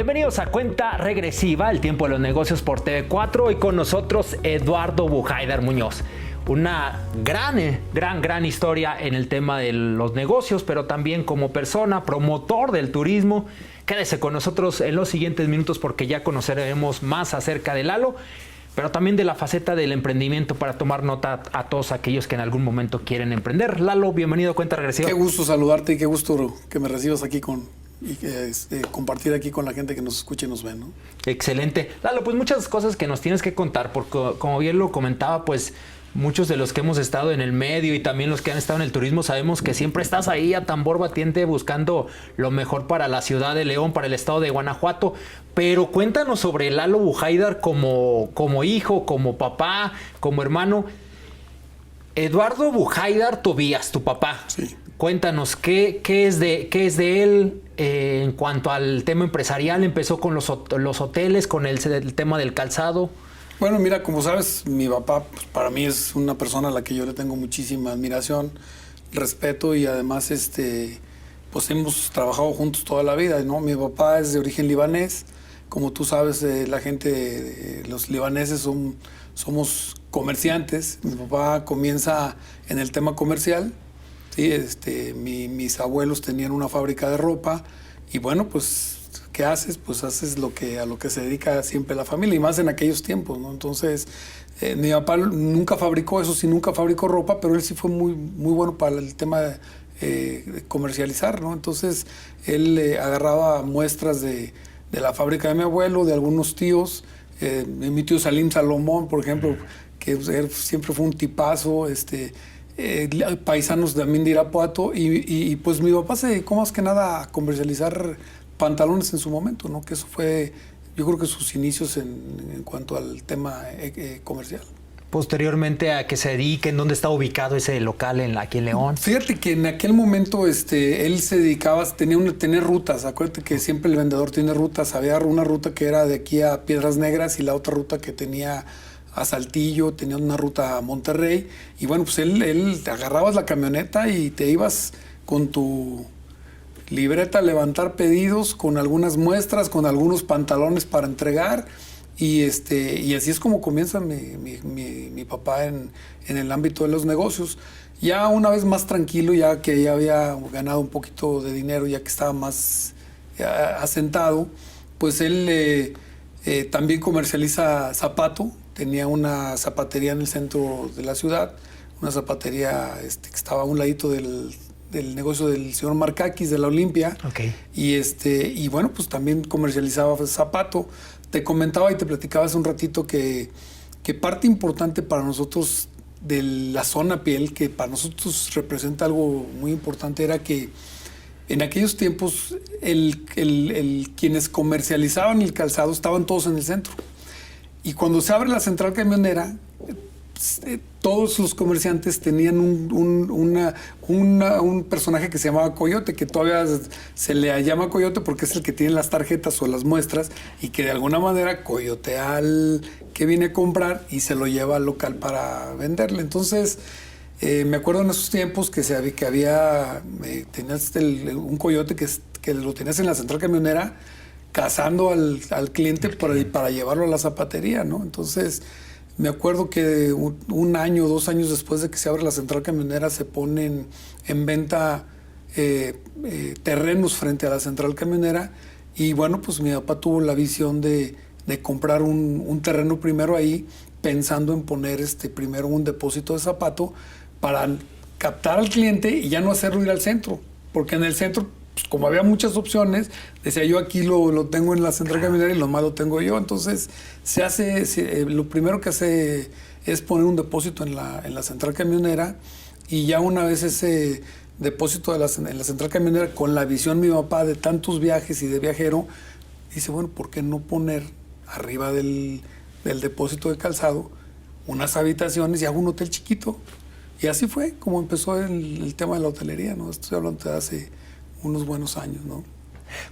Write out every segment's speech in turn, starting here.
Bienvenidos a Cuenta Regresiva, el tiempo de los negocios por TV4 y con nosotros Eduardo Bujaidar Muñoz. Una gran historia en el tema de los negocios, pero también como persona, promotor del turismo. Quédese con nosotros en los siguientes minutos porque ya conoceremos más acerca de Lalo, pero también de la faceta del emprendimiento para tomar nota a todos aquellos que en algún momento quieren emprender. Lalo, bienvenido a Cuenta Regresiva. Qué gusto saludarte y qué gusto que me recibas aquí y compartir aquí con la gente que nos escucha y nos ve, ¿no? Excelente. Lalo, pues muchas cosas que nos tienes que contar, porque como bien lo comentaba, pues muchos de los que hemos estado en el medio y también los que han estado en el turismo sabemos que siempre estás ahí a tambor batiente buscando lo mejor para la ciudad de León, para el estado de Guanajuato. Pero cuéntanos sobre Lalo Bujaidar como hijo, como papá, como hermano. Eduardo Bujaidar Tobías, tu papá. Sí. Cuéntanos, ¿qué es de él en cuanto al tema empresarial? ¿Empezó con los hoteles, con el tema del calzado? Bueno, mira, como sabes, mi papá pues, para mí es una persona a la que yo le tengo muchísima admiración, respeto y además pues hemos trabajado juntos toda la vida, ¿no? Mi papá es de origen libanés. Como tú sabes, la gente, los libaneses somos comerciantes. Mi papá comienza en el tema comercial. Sí, mis abuelos tenían una fábrica de ropa y bueno, pues, ¿qué haces? Pues haces a lo que se dedica siempre la familia y más en aquellos tiempos, ¿no? Entonces, mi papá nunca fabricó eso, sí, nunca fabricó ropa, pero él sí fue muy bueno para el tema de comercializar, ¿no? Entonces, él agarraba muestras de la fábrica de mi abuelo, de algunos tíos, mi tío Salim Salomón, por ejemplo, que él siempre fue un tipazo, paisanos también de Irapuato y pues mi papá se dedicó más que nada a comercializar pantalones en su momento, ¿no? Que eso fue, yo creo que sus inicios en cuanto al tema comercial. Posteriormente a que se dedique, ¿en dónde está ubicado ese local aquí en León? Fíjate que en aquel momento él se dedicaba, tenía rutas, acuérdate que siempre el vendedor tiene rutas, había una ruta que era de aquí a Piedras Negras y la otra ruta que tenía a Saltillo, tenía una ruta a Monterrey y bueno, pues él te agarrabas la camioneta y te ibas con tu libreta a levantar pedidos, con algunas muestras, con algunos pantalones para entregar y así es como comienza mi papá en el ámbito de los negocios. Ya una vez más tranquilo, ya que ya había ganado un poquito de dinero, ya que estaba más asentado, pues él también comercializa zapato. Tenía una zapatería en el centro de la ciudad, una zapatería que estaba a un ladito del negocio del señor Markakis de la Olimpia. Okay. Y bueno, pues también comercializaba zapato. Te comentaba y te platicaba hace un ratito que parte importante para nosotros de la zona piel, que para nosotros representa algo muy importante, era que en aquellos tiempos quienes comercializaban el calzado estaban todos en el centro. Y cuando se abre la central camionera, todos los comerciantes tenían un personaje que se llamaba Coyote, que todavía se le llama Coyote porque es el que tiene las tarjetas o las muestras y que de alguna manera coyotea al que viene a comprar y se lo lleva al local para venderle. Entonces, me acuerdo en esos tiempos que tenías un coyote que lo tenías en la central camionera cazando al cliente para llevarlo a la zapatería, ¿no? Entonces, me acuerdo que un año o 2 años después de que se abre la central camionera se ponen en venta terrenos frente a la central camionera y bueno, pues mi papá tuvo la visión de comprar un terreno primero ahí, pensando en poner primero un depósito de zapato para captar al cliente y ya no hacerlo ir al centro, porque en el centro, pues, como había muchas opciones, decía yo aquí lo tengo en la central camionera y lo más lo tengo yo. Entonces lo primero que hace es poner un depósito en la central camionera y ya una vez ese depósito en la central camionera, con la visión de mi papá de tantos viajes y de viajero, dice, bueno, ¿por qué no poner arriba del depósito de calzado unas habitaciones y hago un hotel chiquito? Y así fue como empezó el tema de la hotelería, ¿no? Estoy hablando de hace unos buenos años, ¿no?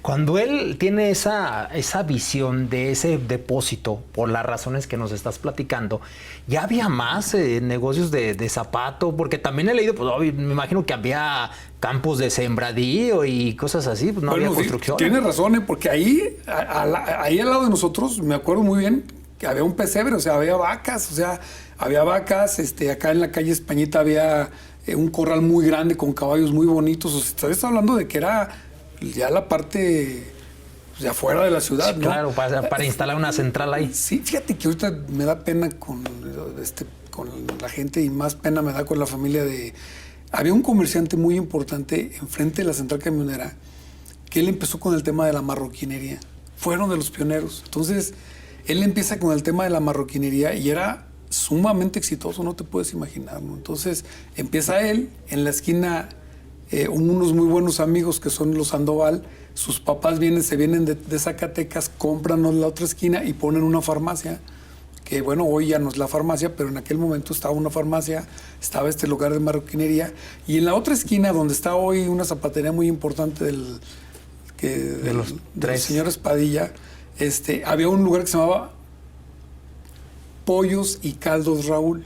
Cuando él tiene esa visión de ese depósito, por las razones que nos estás platicando, ¿ya había más negocios de zapato? Porque también he leído, pues me imagino que había campos de sembradío y cosas así, pues no había construcción. Tienes razón, porque ahí al lado de nosotros, me acuerdo muy bien que había un pesebre, o sea, había vacas, acá en la calle Españita había un corral muy grande con caballos muy bonitos, o sea, estás hablando de que era ya la parte de afuera de la ciudad, sí, ¿no? Claro, para instalar una central ahí. Sí, fíjate que ahorita me da pena con la gente y más pena me da con la familia de... Había un comerciante muy importante enfrente de la central camionera que él empezó con el tema de la marroquinería. Fueron de los pioneros. Entonces, él empieza con el tema de la marroquinería y era sumamente exitoso, no te puedes imaginar, ¿no? Entonces, empieza él en la esquina... unos muy buenos amigos que son los Sandoval, sus papás se vienen de Zacatecas, compran la otra esquina y ponen una farmacia, que bueno, hoy ya no es la farmacia, pero en aquel momento estaba una farmacia, estaba este lugar de marroquinería, y en la otra esquina, donde está hoy una zapatería muy importante de los señores Padilla, había un lugar que se llamaba Pollos y Caldos Raúl.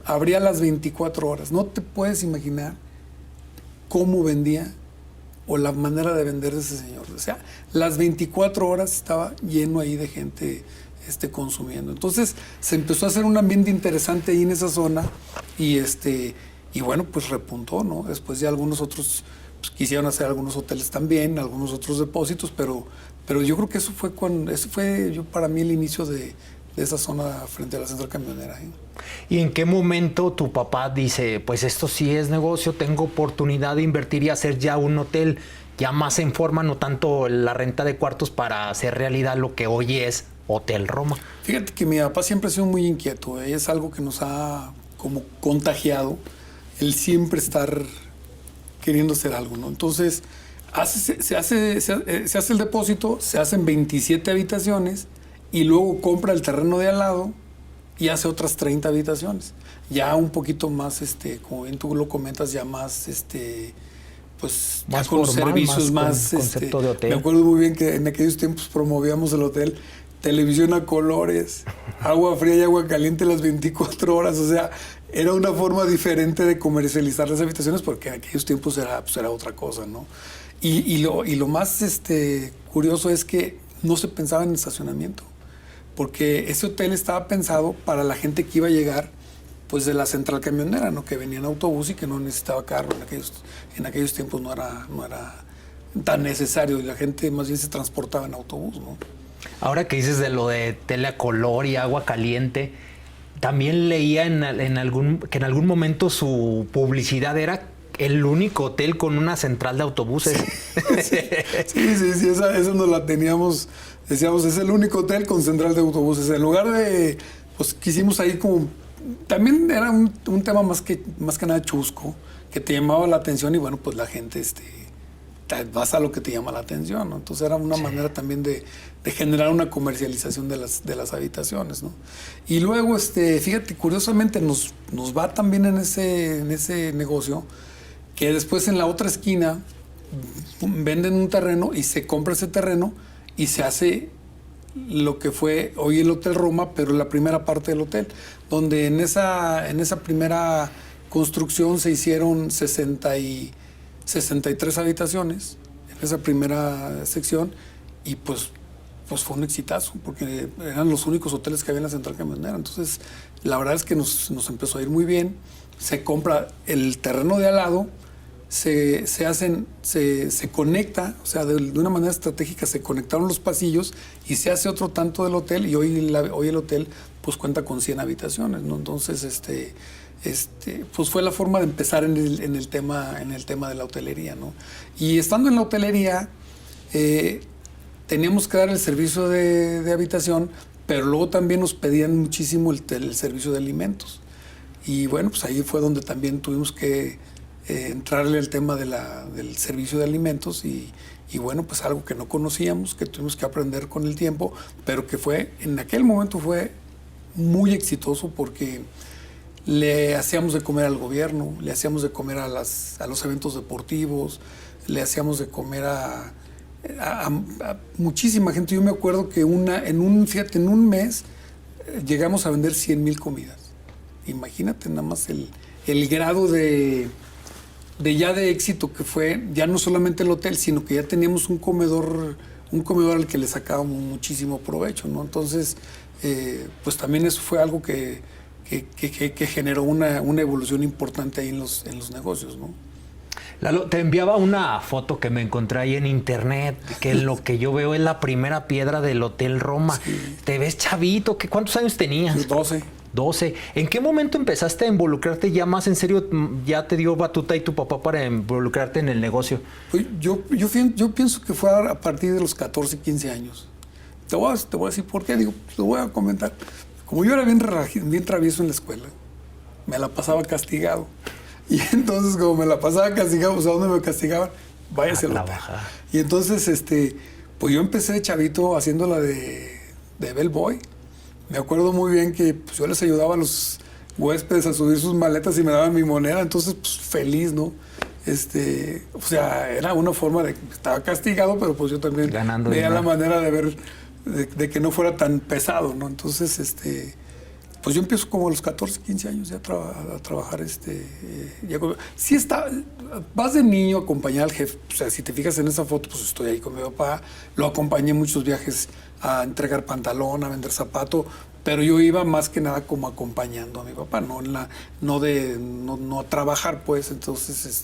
Abría las 24 horas. No te puedes imaginar cómo vendía o la manera de vender de ese señor. O sea, las 24 horas estaba lleno ahí de gente consumiendo. Entonces se empezó a hacer un ambiente interesante ahí en esa zona y bueno, pues repuntó, ¿no? Después ya algunos otros pues, quisieron hacer algunos hoteles también, algunos otros depósitos, pero yo creo que eso fue para mí el inicio de esa zona frente a la central camionera. ¿Y en qué momento tu papá dice, pues esto sí es negocio, tengo oportunidad de invertir y hacer ya un hotel ya más en forma, no tanto la renta de cuartos para hacer realidad lo que hoy es Hotel Roma? Fíjate que mi papá siempre ha sido muy inquieto, es algo que nos ha como contagiado, el siempre estar queriendo hacer algo, ¿no? Entonces, se hace el depósito, se hacen 27 habitaciones, y luego compra el terreno de al lado y hace otras 30 habitaciones. Ya un poquito más, como bien tú lo comentas, ya más, pues, más ya con formal, servicios más, concepto de hotel. Me acuerdo muy bien que en aquellos tiempos promovíamos el hotel, televisión a colores, agua fría y agua caliente las 24 horas, o sea, era una forma diferente de comercializar las habitaciones porque en aquellos tiempos era otra cosa, ¿no? Y lo más curioso es que no se pensaba en el estacionamiento, porque ese hotel estaba pensado para la gente que iba a llegar pues de la central camionera, ¿no? Que venía en autobús y que no necesitaba carro. En aquellos tiempos no era tan necesario y la gente más bien se transportaba en autobús, ¿no? Ahora que dices de lo de tele a color y agua caliente, también leía que en algún momento su publicidad era el único hotel con una central de autobuses. Sí, esa nos la teníamos. Decíamos, es el único hotel con central de autobuses. En lugar de, pues quisimos ahí como... También era un tema más que nada chusco, que te llamaba la atención y bueno, pues la gente vas a lo que te llama la atención, ¿no? Entonces era una manera también de generar una comercialización de las habitaciones, ¿no? Y luego, fíjate, curiosamente nos va también en ese negocio, que después en la otra esquina venden un terreno y se compra ese terreno y se hace lo que fue hoy el Hotel Roma, pero la primera parte del hotel, donde en esa primera construcción se hicieron 63 habitaciones, en esa primera sección, y pues fue un exitazo, porque eran los únicos hoteles que había en la central camionera. Entonces, la verdad es que nos empezó a ir muy bien. Se compra el terreno de al lado, se conecta, o sea, de una manera estratégica se conectaron los pasillos y se hace otro tanto del hotel, y hoy el hotel pues cuenta con 100 habitaciones, ¿no? Entonces, pues fue la forma de empezar en el tema de la hotelería, ¿no? Y estando en la hotelería, teníamos que dar el servicio de habitación, pero luego también nos pedían muchísimo el servicio de alimentos. Y bueno, pues ahí fue donde también tuvimos que entrarle al tema del servicio de alimentos y bueno, pues algo que no conocíamos, que tuvimos que aprender con el tiempo, pero que en aquel momento fue muy exitoso porque le hacíamos de comer al gobierno, le hacíamos de comer a los eventos deportivos, le hacíamos de comer a a muchísima gente. Yo me acuerdo que fíjate, en un mes llegamos a vender 100,000 comidas. Imagínate nada más el grado de éxito que fue, ya no solamente el hotel, sino que ya teníamos un comedor al que le sacábamos muchísimo provecho, ¿no? Entonces, pues también eso fue algo que generó una evolución importante ahí en los negocios, ¿no? Lalo, te enviaba una foto que me encontré ahí en internet, que lo que yo veo es la primera piedra del Hotel Roma. Sí. Te ves chavito, ¿cuántos años tenías? 12. 12. ¿En qué momento empezaste a involucrarte ya más en serio? ¿Ya te dio batuta y tu papá para involucrarte en el negocio? Pues yo pienso que fue a partir de los 14, 15 años. Te voy a decir por qué. Digo, lo voy a comentar. Como yo era bien travieso en la escuela, me la pasaba castigado. Y entonces, como me la pasaba castigado, pues ¿a dónde me castigaban? Váyase a trabajar. Y entonces, pues yo empecé de chavito haciendo la de bellboy. Me acuerdo muy bien que pues, yo les ayudaba a los huéspedes a subir sus maletas y me daban mi moneda. Entonces, pues feliz, ¿no? O sea, era una forma de que estaba castigado, pero pues yo también veía la manera de ver, de que no fuera tan pesado, ¿no? Entonces, pues yo empiezo como a los 14, 15 años ya a trabajar. Sí vas de niño a acompañar al jefe. O sea, si te fijas en esa foto, pues estoy ahí con mi papá. Lo acompañé en muchos viajes a entregar pantalón, a vender zapato. Pero yo iba más que nada como acompañando a mi papá, no a trabajar, pues. Entonces,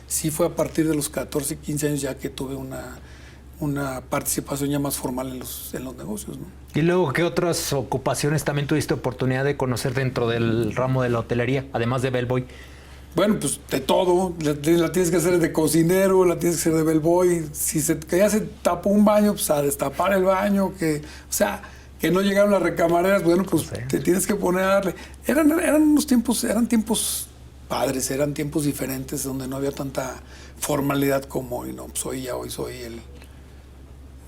sí fue a partir de los 14, 15 años ya que tuve una participación ya más formal en los negocios, ¿no? Y luego, ¿qué otras ocupaciones también tuviste oportunidad de conocer dentro del ramo de la hotelería, además de bellboy? Bueno, pues de todo. La tienes que hacer de cocinero, la tienes que hacer de bellboy. Si ya se tapó un baño, pues a destapar el baño. Que no llegaron las recamareras, bueno, pues sí, te tienes que poner a darle. Eran tiempos padres, eran tiempos diferentes donde no había tanta formalidad como hoy, ¿no? Pues hoy soy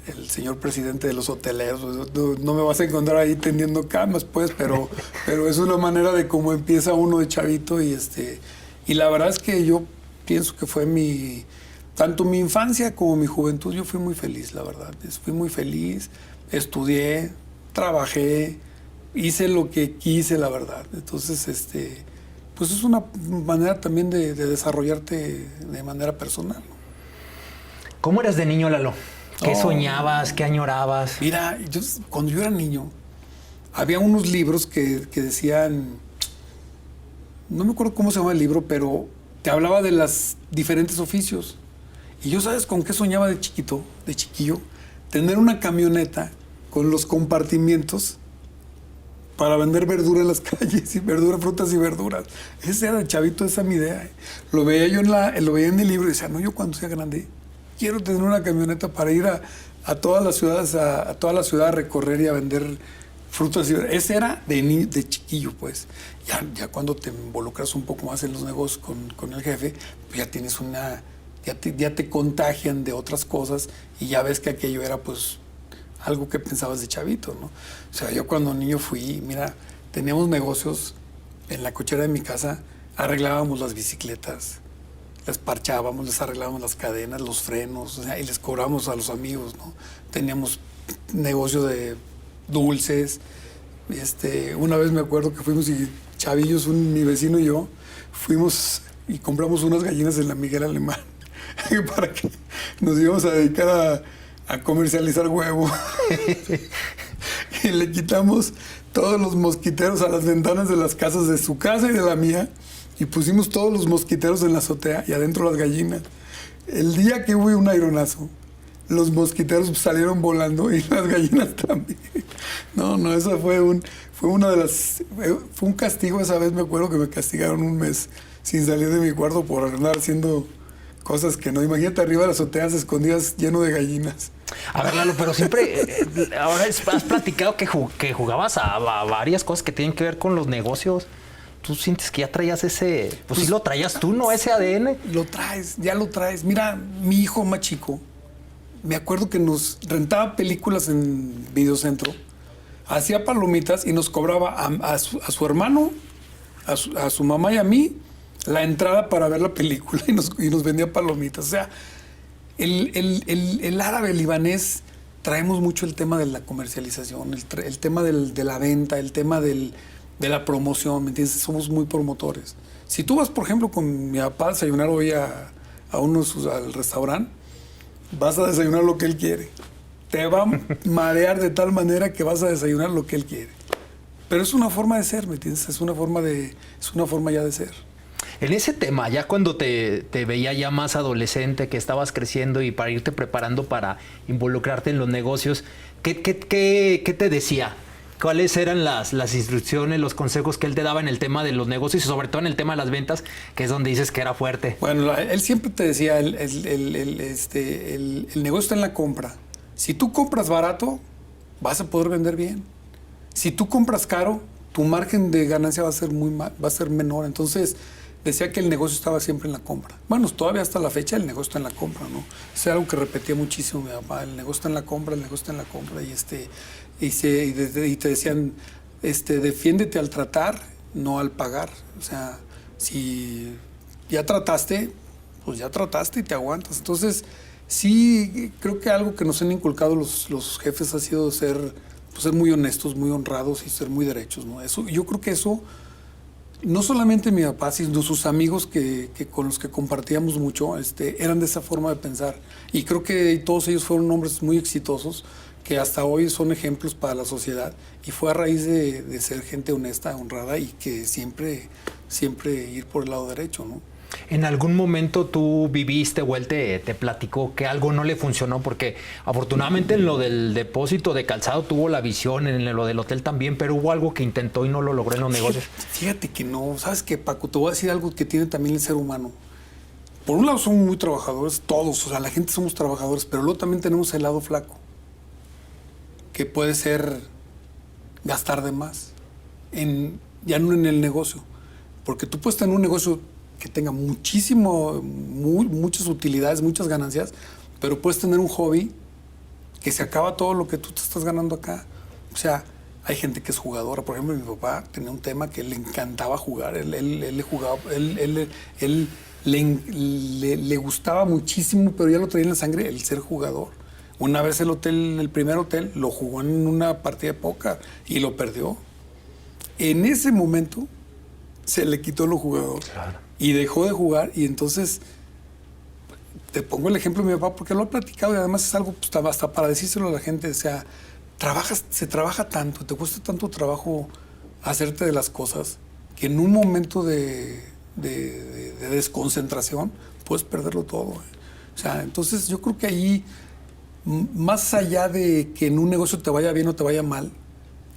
el señor presidente de los hoteleros. No me vas a encontrar ahí tendiendo camas, pues, pero es una manera de cómo empieza uno de chavito y la verdad es que yo pienso que fue tanto mi infancia como mi juventud, yo fui muy feliz, la verdad. Fui muy feliz, estudié, trabajé, hice lo que quise, la verdad. Entonces, pues es una manera también de desarrollarte de manera personal, ¿no? ¿Cómo eras de niño, Lalo? ¿Qué soñabas? ¿Qué añorabas? Mira, cuando yo era niño, había unos libros que decían, no me acuerdo cómo se llama el libro, pero te hablaba de los diferentes oficios. Y yo, ¿sabes con qué soñaba de chiquillo? Tener una camioneta con los compartimientos para vender verdura en las calles, frutas y verduras. Ese era el chavito, esa era mi idea. Lo veía yo lo veía en el libro y decía, no, yo cuando sea grande quiero tener una camioneta para ir a todas las ciudades, a toda la ciudad a recorrer y a vender frutas y verduras. Ese era de chiquillo, pues. Ya cuando te involucras un poco más en los negocios con el jefe, pues ya tienes ya te contagian de otras cosas y ya ves que aquello era, pues, algo que pensabas de chavito, ¿no? O sea, yo cuando niño mira, teníamos negocios en la cochera de mi casa, arreglábamos las bicicletas, les parchábamos, les arreglábamos las cadenas, los frenos, o sea, y les cobrábamos a los amigos, ¿no? Teníamos negocio de dulces. Una vez me acuerdo que fuimos y chavillos, mi vecino y yo, fuimos y compramos unas gallinas en la Miguel Alemán para que nos íbamos a dedicar a comercializar huevo. Y le quitamos todos los mosquiteros a las ventanas de las casas de su casa y de la mía y pusimos todos los mosquiteros en la azotea y adentro las gallinas. El día que hubo un aironazo, los mosquiteros salieron volando y las gallinas también. No, esa fue una de las... Fue un castigo esa vez, me acuerdo que me castigaron un mes sin salir de mi cuarto por andar haciendo cosas que no. Imagínate arriba de las azoteas escondidas lleno de gallinas. A ver, Lalo, pero siempre... ahora has platicado que jugabas a varias cosas que tienen que ver con los negocios. ¿Tú sientes que ya traías ese... Pues sí lo traías tú, ¿no? Ese ADN. Ya lo traes. Mira, mi hijo más chico, me acuerdo que nos rentaba películas en Videocentro, hacía palomitas y nos cobraba a su hermano, a su mamá y a mí la entrada para ver la película y nos vendía palomitas. O sea, El árabe libanés traemos mucho el tema de la comercialización, el tema de la venta, el tema de la promoción, ¿me entiendes? Somos muy promotores. Si tú vas, por ejemplo, con mi papá a desayunar hoy al restaurante, vas a desayunar lo que él quiere. Te va a marear de tal manera que vas a desayunar lo que él quiere. Pero es una forma de ser, ¿me entiendes? Es una forma ya de ser. En ese tema, ya cuando te veía ya más adolescente, que estabas creciendo y para irte preparando para involucrarte en los negocios, ¿qué te decía? ¿Cuáles eran las instrucciones, los consejos que él te daba en el tema de los negocios y sobre todo en el tema de las ventas, que es donde dices que era fuerte? Bueno, él siempre te decía, el negocio está en la compra. Si tú compras barato, vas a poder vender bien. Si tú compras caro, tu margen de ganancia va a ser menor. Entonces, decía que el negocio estaba siempre en la compra. Bueno, todavía hasta la fecha el negocio está en la compra, ¿no? Es algo que repetía muchísimo mi papá, el negocio está en la compra, el negocio está en la compra. Y te decían, defiéndete al tratar, no al pagar. O sea, si ya trataste, pues ya trataste y te aguantas. Entonces, sí, creo que algo que nos han inculcado los jefes ha sido ser muy honestos, muy honrados y ser muy derechos, ¿no? Yo creo que eso, no solamente mi papá, sino sus amigos con los que compartíamos mucho, eran de esa forma de pensar. Y creo que todos ellos fueron hombres muy exitosos, que hasta hoy son ejemplos para la sociedad. Y fue a raíz de ser gente honesta, honrada y que siempre ir por el lado derecho, ¿no? ¿En algún momento tú viviste o él te platicó que algo no le funcionó? Porque afortunadamente en lo del depósito de calzado tuvo la visión, en lo del hotel también, pero hubo algo que intentó y no lo logró en los negocios. Fíjate que no. ¿Sabes qué, Paco? Te voy a decir algo que tiene también el ser humano. Por un lado somos muy trabajadores, todos, o sea, la gente somos trabajadores, pero luego también tenemos el lado flaco, que puede ser gastar de más, ya no en el negocio. Porque tú puedes tener un negocio que tenga muchas utilidades, muchas ganancias, pero puedes tener un hobby que se acaba todo lo que tú te estás ganando acá. O sea, hay gente que es jugadora. Por ejemplo, mi papá tenía un tema que le encantaba jugar. Él jugaba, le gustaba muchísimo, pero ya lo traía en la sangre el ser jugador. Una vez el primer hotel, lo jugó en una partida de póker y lo perdió. En ese momento se le quitó lo jugador. Claro. Y dejó de jugar, y entonces te pongo el ejemplo de mi papá porque lo he platicado y además es algo pues, hasta para decírselo a la gente. O sea, se trabaja tanto, te cuesta tanto trabajo hacerte de las cosas que en un momento de desconcentración puedes perderlo todo. O sea, entonces yo creo que ahí, más allá de que en un negocio te vaya bien o te vaya mal,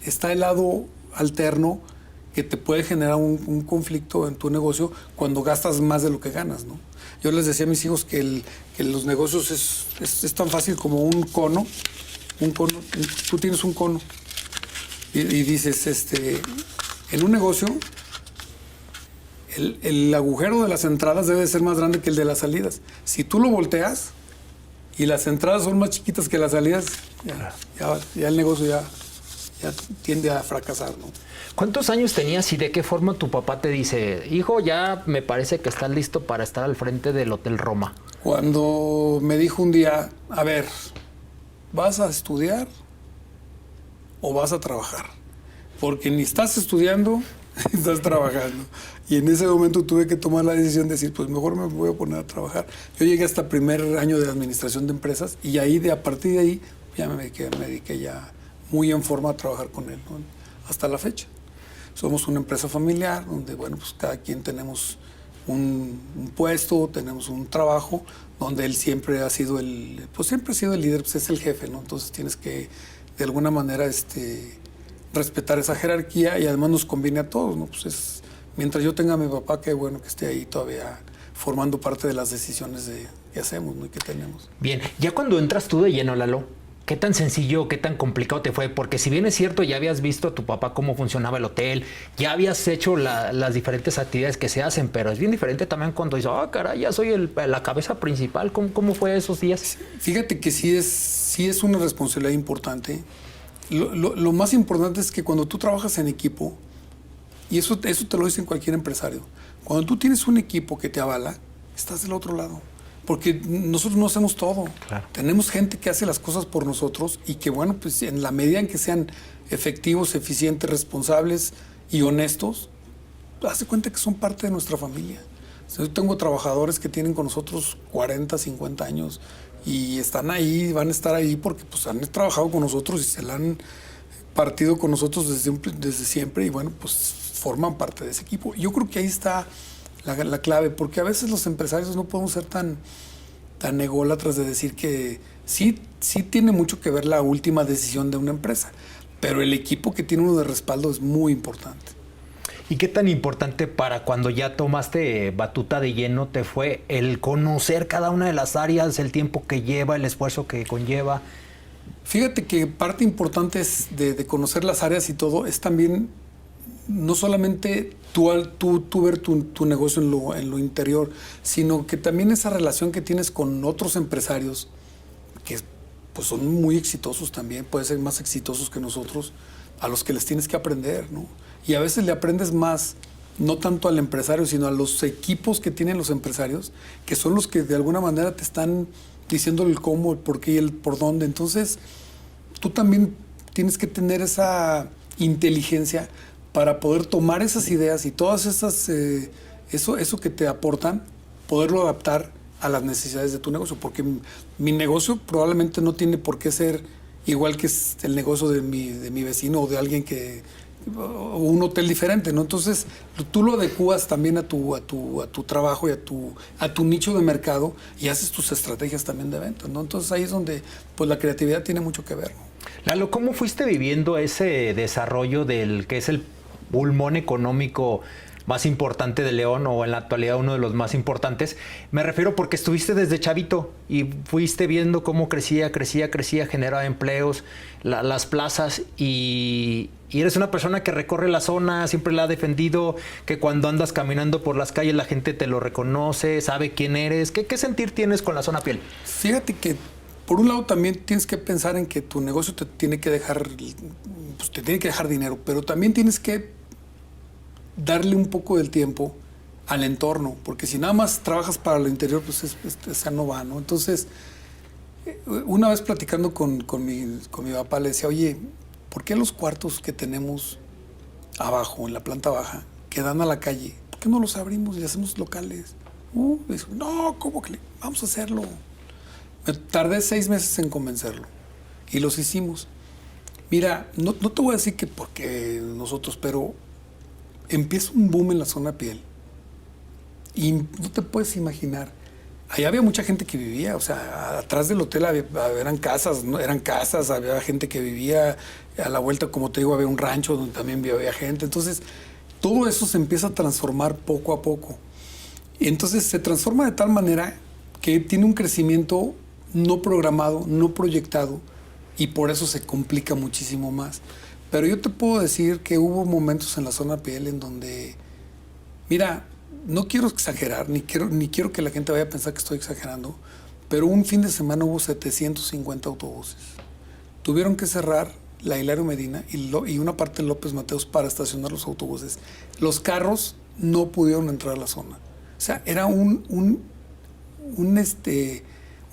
está el lado alterno que te puede generar un conflicto en tu negocio cuando gastas más de lo que ganas, ¿no? Yo les decía a mis hijos que los negocios es tan fácil como un cono. Tú tienes un cono y dices, en un negocio, el agujero de las entradas debe ser más grande que el de las salidas. Si tú lo volteas y las entradas son más chiquitas que las salidas, ya el negocio ya tiende a fracasar, ¿no? ¿Cuántos años tenías y de qué forma tu papá te dice, hijo, ya me parece que estás listo para estar al frente del Hotel Roma? Cuando me dijo un día, a ver, ¿vas a estudiar o vas a trabajar? Porque ni estás estudiando, ni estás trabajando. Y en ese momento tuve que tomar la decisión de decir, pues mejor me voy a poner a trabajar. Yo llegué hasta el primer año de administración de empresas y a partir de ahí ya me dediqué ya muy en forma a trabajar con él, ¿no? Hasta la fecha. Somos una empresa familiar donde, bueno, pues cada quien tenemos un puesto, tenemos un trabajo, donde él siempre ha sido el líder, pues es el jefe, ¿no? Entonces tienes que, de alguna manera, respetar esa jerarquía y además nos conviene a todos, ¿no? Pues mientras yo tenga a mi papá, qué bueno que esté ahí todavía formando parte de las decisiones que hacemos, ¿no? Y que tenemos. Bien, ya cuando entras tú de lleno, Lalo, ¿qué tan sencillo, qué tan complicado te fue? Porque si bien es cierto, ya habías visto a tu papá cómo funcionaba el hotel, ya habías hecho las diferentes actividades que se hacen, pero es bien diferente también cuando dices, caray, ya soy la cabeza principal. ¿Cómo fue esos días? Fíjate que sí es una responsabilidad importante. Lo más importante es que cuando tú trabajas en equipo, y eso te lo dicen cualquier empresario, cuando tú tienes un equipo que te avala, estás del otro lado. porque nosotros no hacemos todo. Claro. Tenemos gente que hace las cosas por nosotros y que, bueno, pues en la medida en que sean efectivos, eficientes, responsables y honestos, hace cuenta que son parte de nuestra familia. O sea, yo tengo trabajadores que tienen con nosotros 40, 50 años y están ahí, van a estar ahí porque pues han trabajado con nosotros y se la han partido con nosotros desde siempre y bueno, pues forman parte de ese equipo. Yo creo que ahí está la clave, porque a veces los empresarios no podemos ser tan ególatras de decir que sí tiene mucho que ver la última decisión de una empresa, pero el equipo que tiene uno de respaldo es muy importante. ¿Y qué tan importante para cuando ya tomaste batuta de lleno te fue el conocer cada una de las áreas, el tiempo que lleva, el esfuerzo que conlleva? Fíjate que parte importante es de conocer las áreas y todo, es también no solamente tú ver tu negocio en lo interior, sino que también esa relación que tienes con otros empresarios, que pues son muy exitosos también, pueden ser más exitosos que nosotros, a los que les tienes que aprender, ¿no? Y a veces le aprendes más, no tanto al empresario, sino a los equipos que tienen los empresarios, que son los que de alguna manera te están diciendo el cómo, el por qué y el por dónde. Entonces, tú también tienes que tener esa inteligencia para poder tomar esas ideas y todas esas, eso que te aportan, poderlo adaptar a las necesidades de tu negocio. Porque mi negocio probablemente no tiene por qué ser igual que el negocio de mi vecino o de alguien o un hotel diferente, ¿no? Entonces, tú lo adecuas también a tu trabajo y a tu nicho de mercado y haces tus estrategias también de venta, ¿no? Entonces, ahí es donde pues la creatividad tiene mucho que ver, ¿no? Lalo, ¿cómo fuiste viviendo ese desarrollo del que es el pulmón económico más importante de León, o en la actualidad uno de los más importantes? Me refiero porque estuviste desde chavito y fuiste viendo cómo crecía, generaba empleos, las plazas, y eres una persona que recorre la zona, siempre la ha defendido, que cuando andas caminando por las calles la gente te lo reconoce, sabe quién eres. ¿Qué sentir tienes con la zona piel? Fíjate que por un lado también tienes que pensar en que tu negocio te tiene que dejar dinero, pero también tienes que darle un poco del tiempo al entorno, porque si nada más trabajas para lo interior, pues esa no va, ¿no? Entonces, una vez platicando con mi papá, le decía, oye, ¿por qué los cuartos que tenemos abajo, en la planta baja, que dan a la calle, por qué no los abrimos y hacemos locales? Dice, no, ¿cómo que vamos a hacerlo? Me tardé 6 meses en convencerlo y los hicimos. Mira, no te voy a decir que porque nosotros, pero empieza un boom en la zona piel y no te puedes imaginar. Allá había mucha gente que vivía, o sea, atrás del hotel eran casas, ¿no? Eran casas, había gente que vivía a la vuelta, como te digo, había un rancho donde también había gente. Entonces, todo eso se empieza a transformar poco a poco. Y entonces se transforma de tal manera que tiene un crecimiento no programado, no proyectado, y por eso se complica muchísimo más. Pero yo te puedo decir que hubo momentos en la zona piel en donde, mira, no quiero exagerar, ni quiero que la gente vaya a pensar que estoy exagerando, pero un fin de semana hubo 750 autobuses. Tuvieron que cerrar la Hilario Medina y una parte de López Mateos para estacionar los autobuses. Los carros no pudieron entrar a la zona. O sea, era un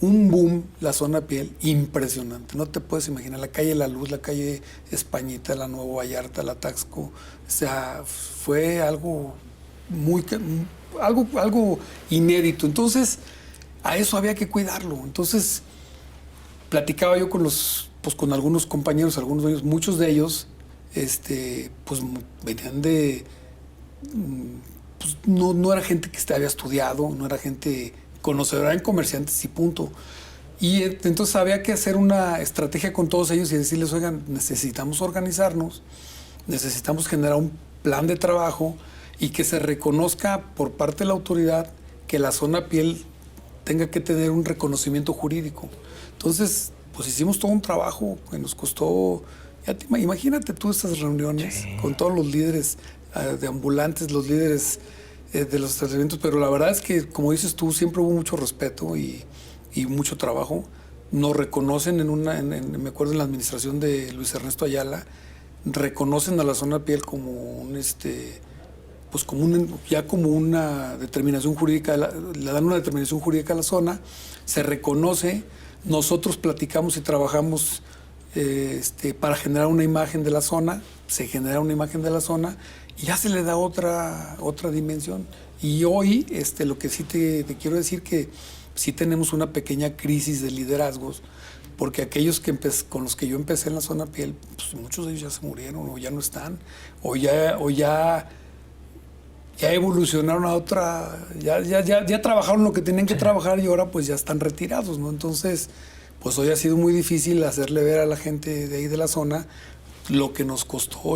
boom la zona piel impresionante. No te puedes imaginar. La calle La Luz, la calle Españita, la Nuevo Vallarta, la Taxco. O sea, fue algo algo inédito. Entonces, a eso había que cuidarlo. Entonces, platicaba yo con algunos compañeros, algunos de ellos, muchos de ellos, pues venían de, pues, no era gente que había estudiado, no era gente conocedora, eran comerciantes y punto. Y entonces había que hacer una estrategia con todos ellos y decirles, oigan, necesitamos organizarnos, necesitamos generar un plan de trabajo y que se reconozca por parte de la autoridad que la zona piel tenga que tener un reconocimiento jurídico. Entonces, pues hicimos todo un trabajo que nos costó, imagínate tú estas reuniones con todos los líderes de ambulantes, los líderes de los establecimientos, pero la verdad es que, como dices tú, siempre hubo mucho respeto y mucho trabajo. Nos reconocen me acuerdo en la administración de Luis Ernesto Ayala, reconocen a la zona piel como pues ya como una determinación jurídica, le dan una determinación jurídica a la zona, se reconoce, nosotros platicamos y trabajamos para generar una imagen de la zona, se genera una imagen de la zona y ya se le da otra dimensión. Y hoy lo que sí te quiero decir que sí tenemos una pequeña crisis de liderazgos, porque aquellos con los que yo empecé en la zona piel, pues muchos de ellos ya se murieron o ya no están, o ya evolucionaron a otra, ya trabajaron lo que tenían que trabajar y ahora pues ya están retirados, ¿no? Entonces, pues hoy ha sido muy difícil hacerle ver a la gente de ahí de la zona lo que nos costó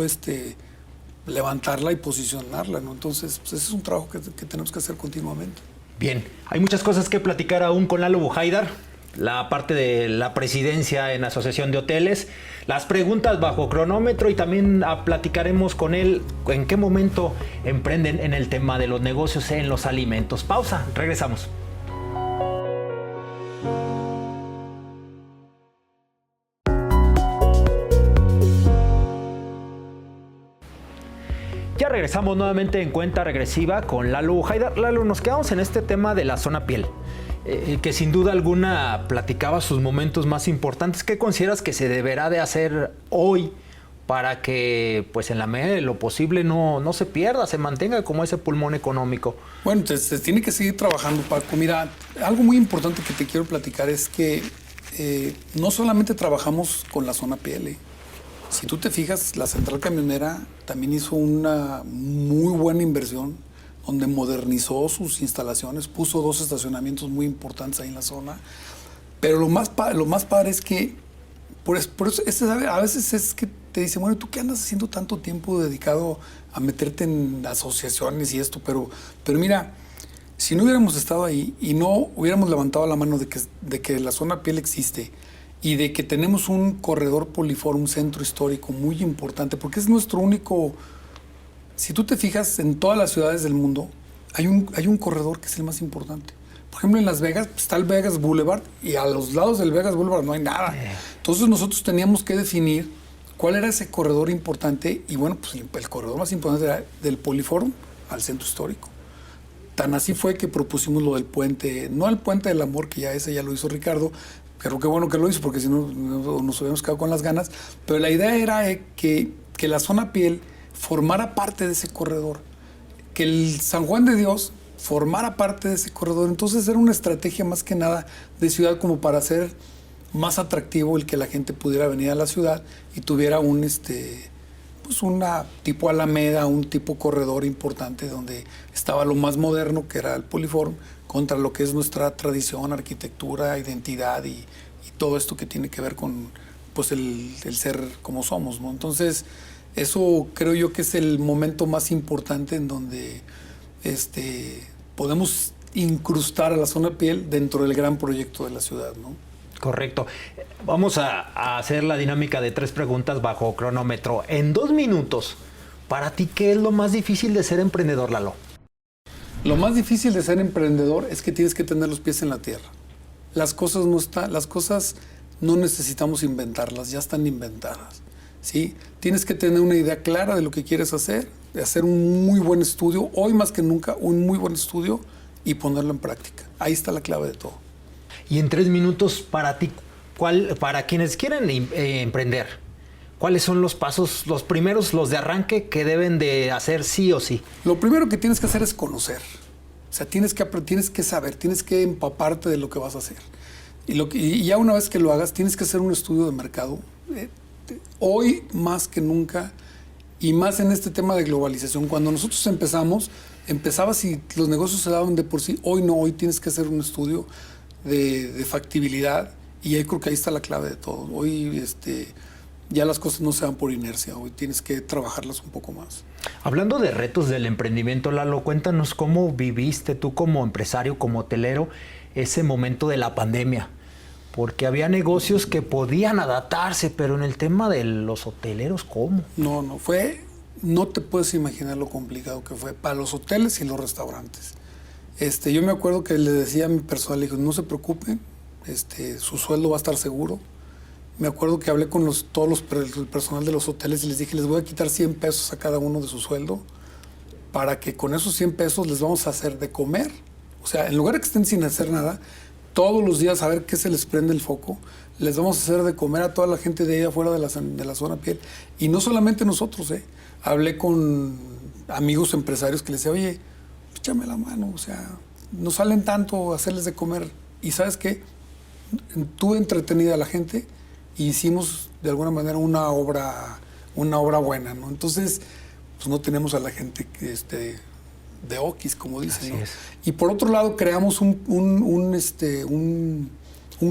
levantarla y posicionarla, ¿no? Entonces, pues ese es un trabajo que tenemos que hacer continuamente. Bien, hay muchas cosas que platicar aún con Lalo Buhaidar, la parte de la presidencia en la Asociación de Hoteles, las preguntas bajo cronómetro y también platicaremos con él en qué momento emprenden en el tema de los negocios en los alimentos. Pausa, regresamos. Ya regresamos nuevamente en cuenta regresiva con Lalo Buhaidar. Lalo, nos quedamos en este tema de la zona piel. Que sin duda alguna platicaba sus momentos más importantes. ¿Qué consideras que se deberá de hacer hoy para que, pues en la medida de lo posible, no se pierda, se mantenga como ese pulmón económico? Bueno, se tiene que seguir trabajando, Paco. Mira, algo muy importante que te quiero platicar es que no solamente trabajamos con la zona piel. Si tú te fijas, la central camionera también hizo una muy buena inversión donde modernizó sus instalaciones, puso 2 estacionamientos muy importantes ahí en la zona. Pero lo más padre es que, por eso a veces es que te dicen, bueno, ¿tú qué andas haciendo tanto tiempo dedicado a meterte en asociaciones y esto? Pero mira, si no hubiéramos estado ahí y no hubiéramos levantado la mano de que la zona piel existe y de que tenemos un corredor Poliforum, un centro histórico muy importante, porque es nuestro único... Si tú te fijas, en todas las ciudades del mundo hay un corredor que es el más importante. Por ejemplo, en Las Vegas está el Vegas Boulevard y a los lados del Vegas Boulevard no hay nada. Entonces nosotros teníamos que definir cuál era ese corredor importante y bueno, pues el corredor más importante era del Poliforum al centro histórico. Tan así fue que propusimos lo del puente, no el puente del amor, que ese ya lo hizo Ricardo, pero qué bueno que lo hizo porque si no nos hubiéramos quedado con las ganas, pero la idea era que la zona piel formara parte de ese corredor, que el San Juan de Dios formara parte de ese corredor. Entonces era una estrategia más que nada de ciudad como para hacer más atractivo el que la gente pudiera venir a la ciudad y tuviera pues una tipo Alameda, un tipo corredor importante donde estaba lo más moderno que era el Poliforum contra lo que es nuestra tradición, arquitectura, identidad y todo esto que tiene que ver con pues el ser como somos, ¿no? Entonces eso creo yo que es el momento más importante en donde podemos incrustar a la zona piel dentro del gran proyecto de la ciudad, ¿no? Correcto. Vamos a hacer la dinámica de 3 preguntas bajo cronómetro. En 2 minutos, para ti, ¿qué es lo más difícil de ser emprendedor, Lalo? Lo más difícil de ser emprendedor es que tienes que tener los pies en la tierra. Las cosas no necesitamos inventarlas, ya están inventadas. ¿Sí? Tienes que tener una idea clara de lo que quieres hacer, de hacer un muy buen estudio, hoy más que nunca, un muy buen estudio y ponerlo en práctica. Ahí está la clave de todo. Y en 3 minutos, para ti, para quienes quieren emprender, ¿cuáles son los pasos, los primeros, los de arranque que deben de hacer sí o sí? Lo primero que tienes que hacer es conocer. O sea, tienes que saber, tienes que empaparte de lo que vas a hacer. Y ya una vez que lo hagas, tienes que hacer un estudio de mercado. Hoy más que nunca, y más en este tema de globalización, cuando nosotros empezabas y los negocios se daban de por sí, hoy no, hoy tienes que hacer un estudio de factibilidad y ahí creo que ahí está la clave de todo. Hoy ya las cosas no se dan por inercia, hoy tienes que trabajarlas un poco más. Hablando de retos del emprendimiento, Lalo, cuéntanos cómo viviste tú como empresario, como hotelero, ese momento de la pandemia. Porque había negocios que podían adaptarse, pero en el tema de los hoteleros, ¿cómo? No te puedes imaginar lo complicado que fue para los hoteles y los restaurantes. Yo me acuerdo que le decía a mi personal, le dije, no se preocupen, su sueldo va a estar seguro. Me acuerdo que hablé con el personal de los hoteles y les dije, les voy a quitar 100 pesos a cada uno de su sueldo para que con esos 100 pesos les vamos a hacer de comer. O sea, en lugar de que estén sin hacer nada, todos los días a ver qué se les prende el foco, les vamos a hacer de comer a toda la gente de ahí afuera de la zona piel. Y no solamente nosotros, hablé con amigos empresarios que les decía, oye, échame la mano, o sea, no salen tanto a hacerles de comer. Y ¿sabes qué? Tuve entretenida a la gente y hicimos de alguna manera una obra buena, ¿no? Entonces, pues no tenemos a la gente de Oquis, como dicen, ¿no? Y por otro lado, creamos un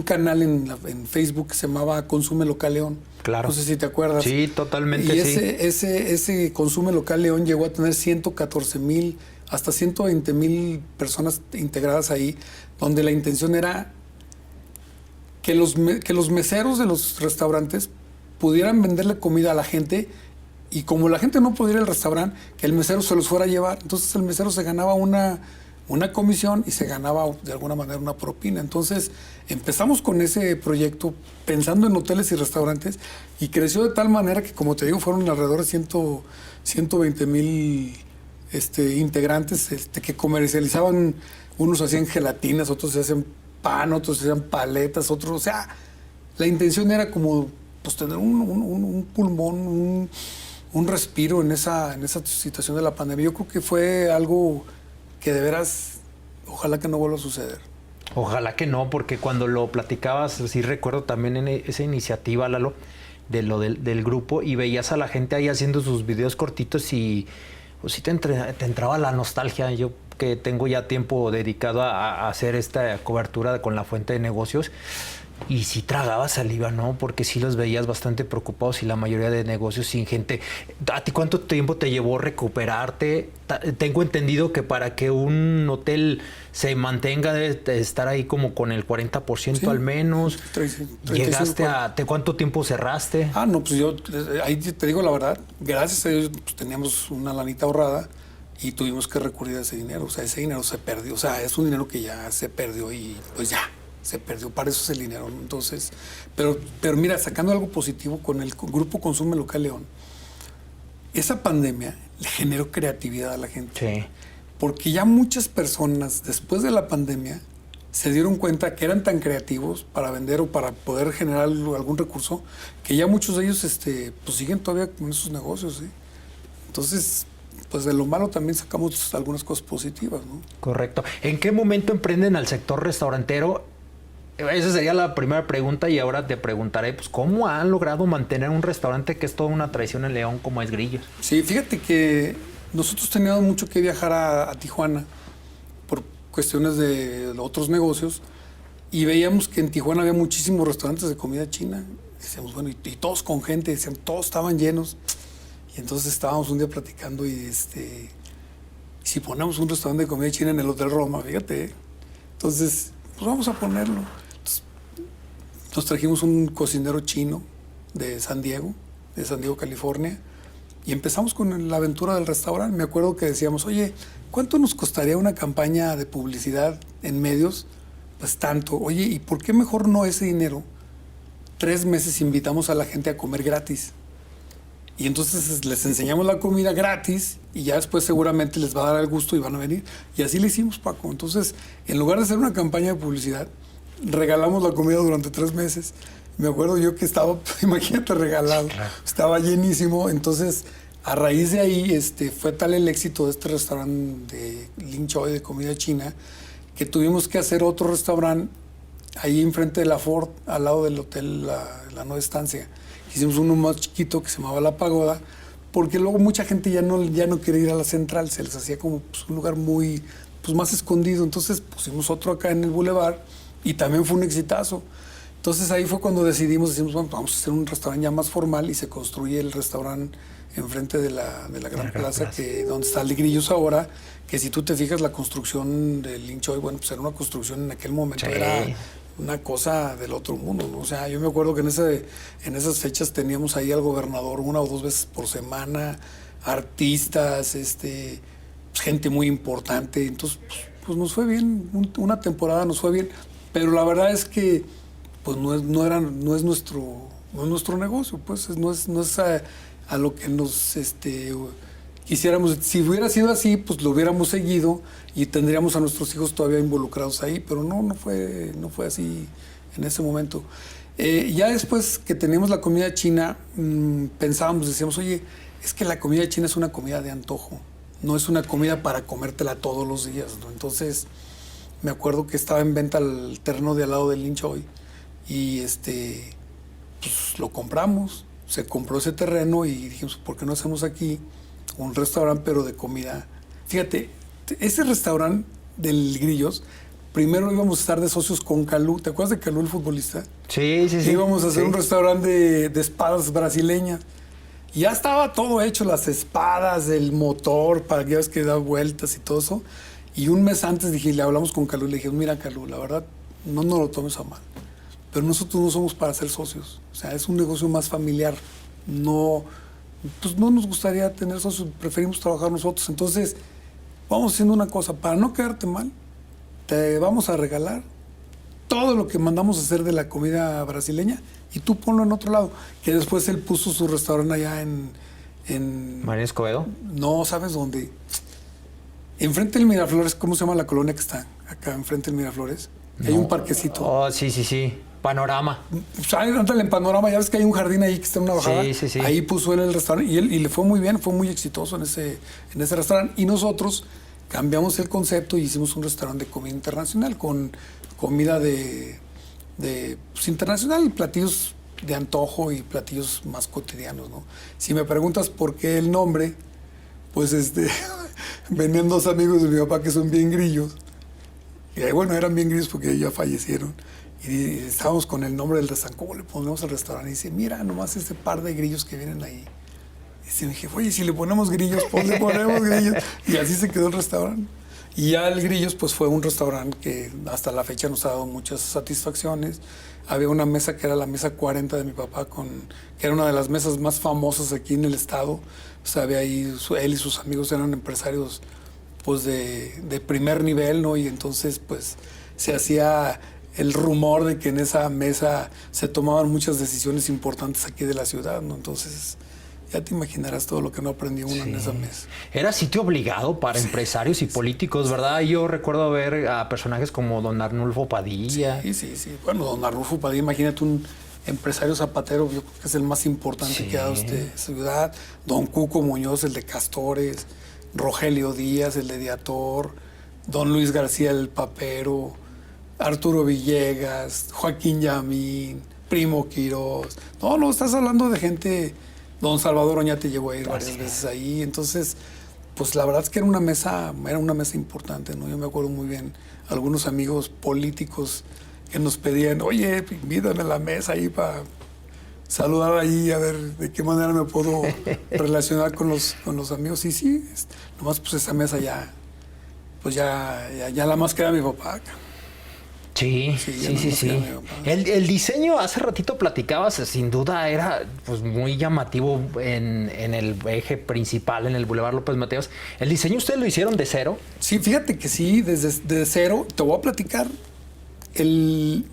canal en Facebook que se llamaba Consume Local León. Claro. No sé si te acuerdas. Sí, totalmente. Y sí. ese Consume Local León llegó a tener 114,000 hasta 120,000 personas integradas ahí, donde la intención era que los meseros de los restaurantes pudieran venderle comida a la gente, y como la gente no podía ir al restaurante, que el mesero se los fuera a llevar. Entonces el mesero se ganaba una comisión y se ganaba de alguna manera una propina. Entonces empezamos con ese proyecto pensando en hoteles y restaurantes, y creció de tal manera que, como te digo, fueron alrededor de 120,000 integrantes que comercializaban. Unos hacían gelatinas, otros hacían pan, otros hacían paletas, otros, o sea, la intención era como pues tener un pulmón, un respiro en esa situación de la pandemia. Yo creo que fue algo que de veras, ojalá que no vuelva a suceder. Ojalá que no, porque cuando lo platicabas, sí recuerdo también en esa iniciativa, Lalo, del grupo, y veías a la gente ahí haciendo sus videos cortitos y pues sí te entraba la nostalgia. Yo que tengo ya tiempo dedicado a hacer esta cobertura con la fuente de negocios, y sí tragaba saliva, ¿no? Porque sí los veías bastante preocupados, y la mayoría de negocios sin gente. ¿A ti cuánto tiempo te llevó recuperarte? Tengo entendido que para que un hotel se mantenga debe estar ahí como con el 40% sí, al menos. 35, ¿Llegaste a cuánto tiempo cerraste? No, pues yo ahí te digo la verdad, gracias a Dios pues, teníamos una lanita ahorrada y tuvimos que recurrir a ese dinero. O sea, ese dinero se perdió. O sea, es un dinero que ya se perdió y pues ya. Se perdió, para eso es el dinero. Entonces, pero mira, sacando algo positivo con el Grupo Consume Local León, esa pandemia le generó creatividad a la gente. Sí. Porque ya muchas personas, después de la pandemia, se dieron cuenta que eran tan creativos para vender o para poder generar algún recurso, que ya muchos de ellos pues siguen todavía con esos negocios. ¿Sí? Entonces, pues de lo malo también sacamos algunas cosas positivas, ¿no? Correcto. ¿En qué momento emprenden al sector restaurantero? Esa sería la primera pregunta, y ahora te preguntaré, pues, ¿cómo han logrado mantener un restaurante que es toda una tradición en León como es Grillos? Sí, fíjate que nosotros teníamos mucho que viajar a Tijuana por cuestiones de otros negocios, y veíamos que en Tijuana había muchísimos restaurantes de comida china. Decíamos, bueno, y todos con gente, decían, todos estaban llenos. Y entonces estábamos un día platicando y si ponemos un restaurante de comida china en el Hotel Roma, fíjate, entonces, pues vamos a ponerlo. Nos trajimos un cocinero chino de San Diego, California, y empezamos con la aventura del restaurante. Me acuerdo que decíamos, oye, ¿cuánto nos costaría una campaña de publicidad en medios? Pues tanto. Oye, ¿y por qué mejor no ese dinero? 3 meses invitamos a la gente a comer gratis. Y entonces les enseñamos la comida gratis, y ya después seguramente les va a dar el gusto y van a venir. Y así le hicimos, Paco. Entonces, en lugar de hacer una campaña de publicidad, regalamos la comida durante 3 meses. Me acuerdo yo que estaba, imagínate, regalado. Estaba llenísimo. Entonces, a raíz de ahí, fue tal el éxito de este restaurante de Lin Choi de comida china, que tuvimos que hacer otro restaurante ahí enfrente de la Ford, al lado del hotel La Nueva Estancia. Hicimos uno más chiquito que se llamaba La Pagoda, porque luego mucha gente ya no quería ir a la central, se les hacía como pues, un lugar muy más escondido. Entonces pusimos otro acá en el Boulevard y también fue un exitazo. Entonces ahí fue cuando decimos, bueno, vamos a hacer un restaurante ya más formal, y se construye el restaurante enfrente de la Gran Plaza, donde está el Grillos ahora, que si tú te fijas la construcción del Lin Choi, bueno, pues era una construcción en aquel momento, era una cosa del otro mundo, ¿no? O sea, yo me acuerdo que en esas fechas teníamos ahí al gobernador 1 o 2 veces por semana, artistas, gente muy importante. Entonces, pues nos fue bien, una temporada nos fue bien, pero la verdad es que pues no es nuestro negocio, pues no es a lo que nos quisiéramos, si hubiera sido así, pues lo hubiéramos seguido y tendríamos a nuestros hijos todavía involucrados ahí, pero no fue así en ese momento. Ya después que teníamos la comida china, pensábamos, decíamos, oye, es que la comida china es una comida de antojo, no es una comida para comértela todos los días, ¿no? Entonces, me acuerdo que estaba en venta el terreno de al lado del Lin Choy y pues lo compramos, se compró ese terreno y dijimos, ¿por qué no hacemos aquí un restaurante pero de comida? Fíjate, ese restaurante del Grillos, primero íbamos a estar de socios con Calú. ¿Te acuerdas de Calú, el futbolista? Sí. Íbamos a hacer un restaurante de espadas brasileñas. Y ya estaba todo hecho, las espadas, el motor, para que ya ves que da vueltas y todo eso. Y un mes antes le hablamos con Calú y le dije, mira Calú, la verdad, no nos lo tomes a mal. Pero nosotros no somos para ser socios. O sea, es un negocio más familiar. Pues no nos gustaría tener socios, preferimos trabajar nosotros. Entonces, vamos haciendo una cosa, para no quedarte mal, te vamos a regalar todo lo que mandamos a hacer de la comida brasileña y tú ponlo en otro lado. Que después él puso su restaurante allá en María Escobedo. No, ¿sabes dónde? Enfrente del Miraflores, ¿cómo se llama la colonia que está acá enfrente del Miraflores? No. Hay un parquecito. Oh, sí. Panorama. Pues, ándale en Panorama, ya ves que hay un jardín ahí que está en una bajada. Sí. Ahí puso él el restaurante y le fue muy bien, fue muy exitoso en ese restaurante. Y nosotros cambiamos el concepto y hicimos un restaurante de comida internacional con comida pues, internacional, platillos de antojo y platillos más cotidianos, ¿no? Si me preguntas por qué el nombre, pues venían dos amigos de mi papá que son bien grillos. Y bueno, eran bien grillos porque ya fallecieron. Y estábamos con el nombre del restaurante, ¿cómo le ponemos al restaurante? Y dice, mira, nomás este par de grillos que vienen ahí. Y dije, oye, si le ponemos grillos, pues le ponemos grillos. Y así se quedó el restaurante. Y ya el Grillos pues fue un restaurante que hasta la fecha nos ha dado muchas satisfacciones. Había una mesa que era la mesa 40 de mi papá, que era una de las mesas más famosas aquí en el estado. O sea, había ahí, él y sus amigos eran empresarios pues de primer nivel, ¿no? Y entonces pues se hacía el rumor de que en esa mesa se tomaban muchas decisiones importantes aquí de la ciudad, ¿no? Entonces, ya te imaginarás todo lo que no aprendió uno en esa mesa. Era sitio obligado para empresarios y políticos, ¿verdad? Yo recuerdo ver a personajes como don Arnulfo Padilla. Sí. Bueno, don Arnulfo Padilla, imagínate un empresario zapatero, yo creo que es el más importante que ha dado esta ciudad. Don Cuco Muñoz, el de Castores. Rogelio Díaz, el de Diator. Don Luis García, el papero. Arturo Villegas, Joaquín Yamín, Primo Quirós. No, estás hablando de gente. Don Salvador Oñate llegó a ir varias veces ahí. Entonces, pues la verdad es que era una mesa importante, ¿no? Yo me acuerdo muy bien, algunos amigos políticos que nos pedían, oye, invítame a la mesa ahí para saludar ahí, a ver de qué manera me puedo relacionar con los amigos. Y sí, nomás pues esa mesa ya la más queda mi papá acá. Sí. El diseño, hace ratito platicabas, sin duda era pues muy llamativo en el eje principal, en el Boulevard López Mateos. ¿El diseño ustedes lo hicieron de cero? Sí, fíjate que sí, desde cero. Te voy a platicar. El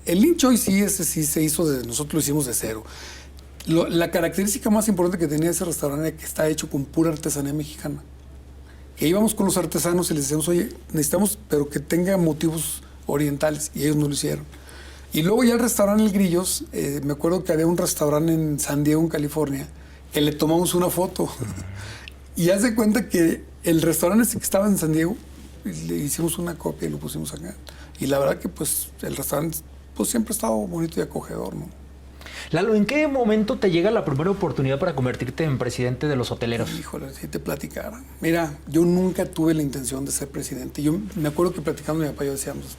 Lin Choy ese sí se hizo, nosotros lo hicimos de cero. La característica más importante que tenía ese restaurante era que está hecho con pura artesanía mexicana. Que íbamos con los artesanos y les decíamos, oye, necesitamos, pero que tenga motivos orientales, y ellos no lo hicieron. Y luego ya el restaurante El Grillos, me acuerdo que había un restaurante en San Diego, en California, que le tomamos una foto. Y haz de cuenta que el restaurante ese que estaba en San Diego, le hicimos una copia y lo pusimos acá. Y la verdad que pues el restaurante pues siempre ha estado bonito y acogedor, ¿no? Lalo, ¿en qué momento te llega la primera oportunidad para convertirte en presidente de los hoteleros? Híjole, si te platicara. Mira, yo nunca tuve la intención de ser presidente. Yo me acuerdo que platicando con mi papá, yo decíamos,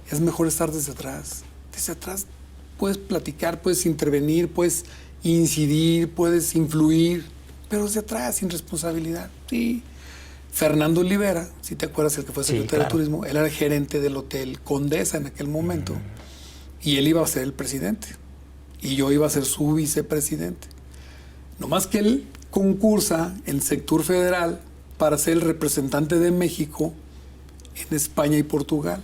es mejor estar desde atrás. Desde atrás puedes platicar, puedes intervenir, puedes incidir, puedes influir, pero desde atrás, sin responsabilidad. Sí. Fernando Olivera, si te acuerdas, el que fue secretario de Turismo, él era el gerente del Hotel Condesa en aquel momento, y él iba a ser el presidente. Y yo iba a ser su vicepresidente. Nomás que él concursa en sector federal para ser el representante de México en España y Portugal.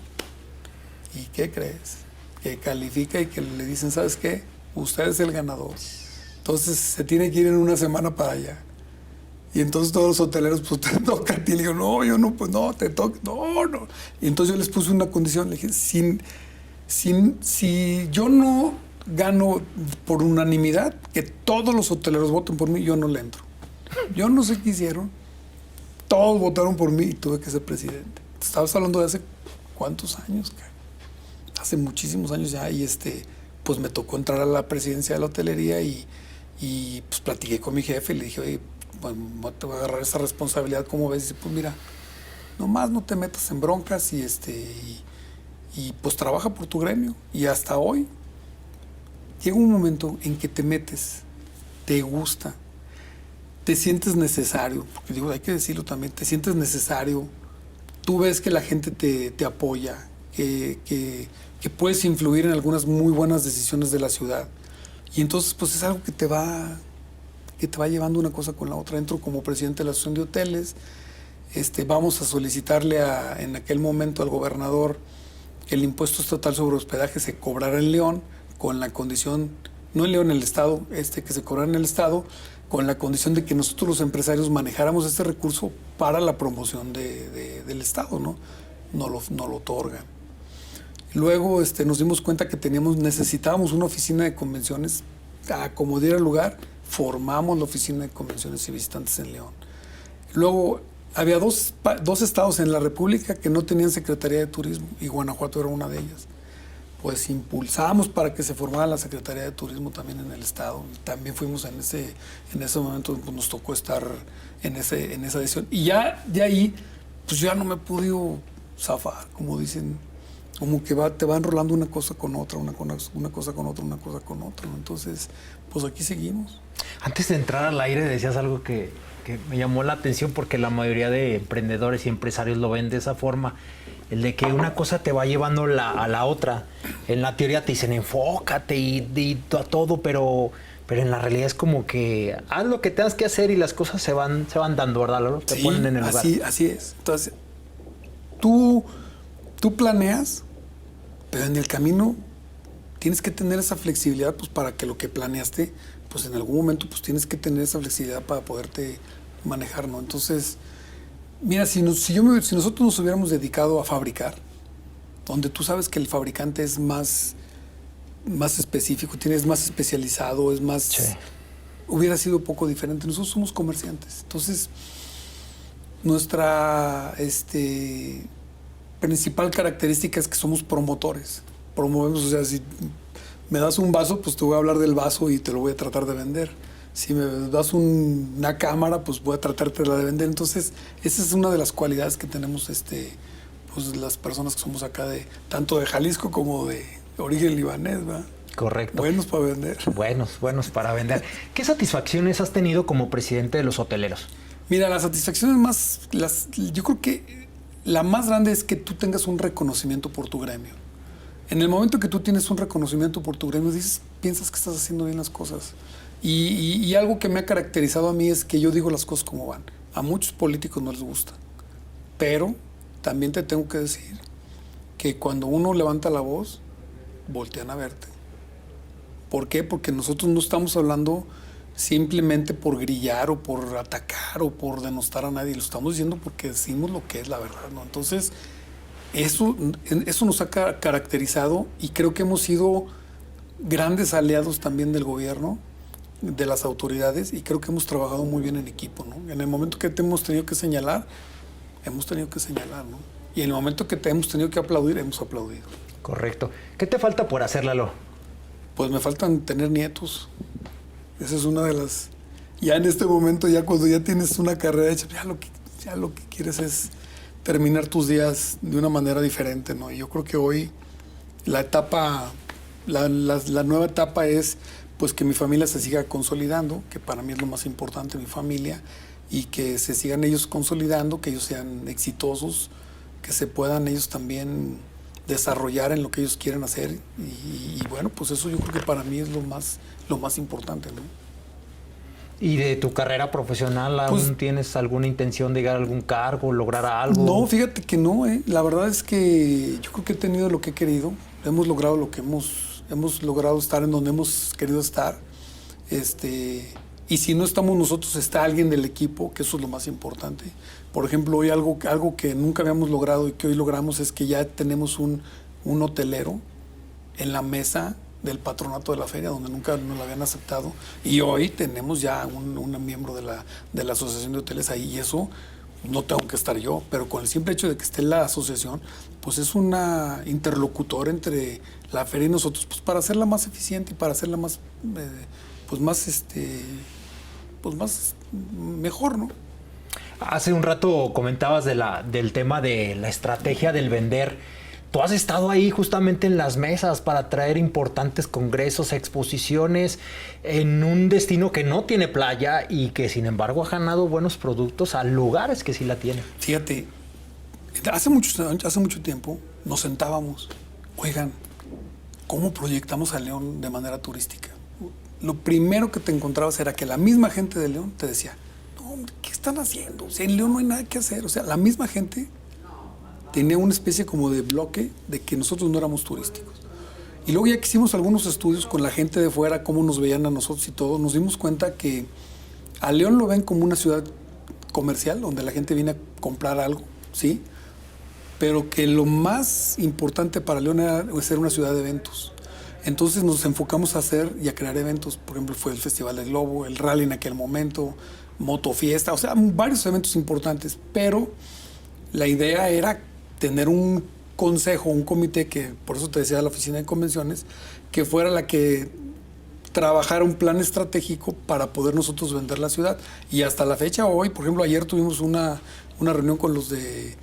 ¿Y qué crees? Que califica y que le dicen, ¿sabes qué? Usted es el ganador. Entonces se tiene que ir en una semana para allá. Y entonces todos los hoteleros, pues te toca a ti. Le digo, no, yo no, pues no, te toca, no, no. Y entonces yo les puse una condición, le dije, si yo no gano por unanimidad, que todos los hoteleros voten por mí, yo no le entro. Yo no sé qué hicieron. Todos votaron por mí y tuve que ser presidente. Estabas hablando de hace cuántos años, cara. Hace muchísimos años ya. Y pues me tocó entrar a la presidencia de la hotelería y pues platiqué con mi jefe y le dije, oye, pues te voy a agarrar esa responsabilidad, ¿cómo ves? Y dice, pues mira, nomás no te metas en broncas y pues trabaja por tu gremio. Y hasta hoy llega un momento en que te metes, te gusta, te sientes necesario, porque digo, hay que decirlo también, te sientes necesario, tú ves que la gente te apoya, que puedes influir en algunas muy buenas decisiones de la ciudad. Y entonces pues es algo que te va llevando una cosa con la otra. Entro como presidente de la Asociación de Hoteles, vamos a solicitarle en aquel momento al gobernador que el impuesto estatal sobre hospedaje se cobrara en León, con la condición, no en León, en el Estado, que se cobrara en el Estado, con la condición de que nosotros los empresarios manejáramos este recurso para la promoción del Estado, ¿no? No lo otorgan. Luego nos dimos cuenta que necesitábamos una oficina de convenciones, a como diera lugar, formamos la oficina de convenciones y visitantes en León. Luego había dos estados en la República que no tenían Secretaría de Turismo y Guanajuato era una de ellas. Pues impulsamos para que se formara la Secretaría de Turismo también en el estado. Y también fuimos en ese momento, pues nos tocó estar en esa decisión. Y ya de ahí, pues ya no me he podido zafar, como dicen, como que te va enrolando una cosa con otra, una cosa con otra, una cosa con otra. Entonces, pues aquí seguimos. Antes de entrar al aire decías algo que me llamó la atención porque la mayoría de emprendedores y empresarios lo ven de esa forma. El de que una cosa te va llevando a la otra. En la teoría te dicen enfócate y a todo, pero en la realidad es como que haz lo que tengas que hacer y las cosas se van dando, ¿verdad? Te ponen en el lugar. Así es. Entonces, tú planeas, pero en el camino tienes que tener esa flexibilidad pues para que lo que planeaste, pues en algún momento pues tienes que tener esa flexibilidad para poderte manejar, ¿no? Entonces, mira, si nosotros nos hubiéramos dedicado a fabricar, donde tú sabes que el fabricante es más específico, es más especializado, es más... Sí. Hubiera sido poco diferente. Nosotros somos comerciantes. Entonces, nuestra principal característica es que somos promotores. Promovemos, o sea, si me das un vaso, pues te voy a hablar del vaso y te lo voy a tratar de vender. Si me das una cámara, pues voy a tratártela de vender. Entonces, esa es una de las cualidades que tenemos pues las personas que somos acá tanto de Jalisco como de origen libanés, ¿verdad? Correcto. Buenos para vender. Buenos para vender. ¿Qué satisfacciones has tenido como presidente de los hoteleros? Mira, las satisfacciones yo creo que la más grande es que tú tengas un reconocimiento por tu gremio. En el momento que tú tienes un reconocimiento por tu gremio, piensas que estás haciendo bien las cosas. Y algo que me ha caracterizado a mí es que yo digo las cosas como van. A muchos políticos no les gusta. Pero también te tengo que decir que cuando uno levanta la voz, voltean a verte. ¿Por qué? Porque nosotros no estamos hablando simplemente por grillar o por atacar o por denostar a nadie. Lo estamos diciendo porque decimos lo que es la verdad, ¿no? Entonces, eso nos ha caracterizado y creo que hemos sido grandes aliados también del gobierno, de las autoridades, y creo que hemos trabajado muy bien en equipo, ¿no? En el momento que te hemos tenido que señalar, ¿no? Y en el momento que te hemos tenido que aplaudir, hemos aplaudido. Correcto. ¿Qué te falta por hacer, Lalo? Pues me faltan tener nietos. Esa es una de las... Ya en este momento, ya cuando ya tienes una carrera hecha, ya lo que quieres es terminar tus días de una manera diferente, ¿no? Y yo creo que hoy la nueva etapa es pues que mi familia se siga consolidando, que para mí es lo más importante, mi familia, y que se sigan ellos consolidando, que ellos sean exitosos, que se puedan ellos también desarrollar en lo que ellos quieren hacer. Y bueno, pues eso yo creo que para mí es lo más importante, ¿no? ¿Y de tu carrera profesional aún tienes alguna intención de llegar a algún cargo, lograr algo? No, fíjate que no, ¿eh? La verdad es que yo creo que he tenido lo que he querido. Hemos logrado lo que hemos logrado estar en donde hemos querido estar. Y si no estamos nosotros, está alguien del equipo, que eso es lo más importante. Por ejemplo, hoy algo que nunca habíamos logrado y que hoy logramos es que ya tenemos un hotelero en la mesa del patronato de la feria, donde nunca nos lo habían aceptado. Y hoy tenemos ya un miembro de la Asociación de Hoteles ahí, y eso no tengo que estar yo, pero con el simple hecho de que esté la asociación, pues es una interlocutor entre la feria y nosotros, pues para hacerla más eficiente y para hacerla más, más mejor, ¿no? Hace un rato comentabas del tema de la estrategia del vender. Tú has estado ahí justamente en las mesas para traer importantes congresos, exposiciones en un destino que no tiene playa y que sin embargo ha ganado buenos productos a lugares que sí la tienen. Fíjate, hace mucho tiempo nos sentábamos, oigan, ¿cómo proyectamos a León de manera turística? Lo primero que te encontrabas era que la misma gente de León te decía, no, hombre, ¿qué están haciendo? O sea, en León no hay nada que hacer. O sea, la misma gente tenía una especie como de bloque de que nosotros no éramos turísticos. Y luego ya que hicimos algunos estudios con la gente de fuera, cómo nos veían a nosotros y todo, nos dimos cuenta que a León lo ven como una ciudad comercial, donde la gente viene a comprar algo, ¿sí? Pero que lo más importante para León era ser una ciudad de eventos. Entonces nos enfocamos a hacer y a crear eventos. Por ejemplo, fue el Festival del Globo, el Rally en aquel momento, Motofiesta, o sea, varios eventos importantes. Pero la idea era tener un consejo, un comité, que por eso te decía la oficina de convenciones, que fuera la que trabajara un plan estratégico para poder nosotros vender la ciudad. Y hasta la fecha, hoy, por ejemplo, ayer tuvimos una reunión con los de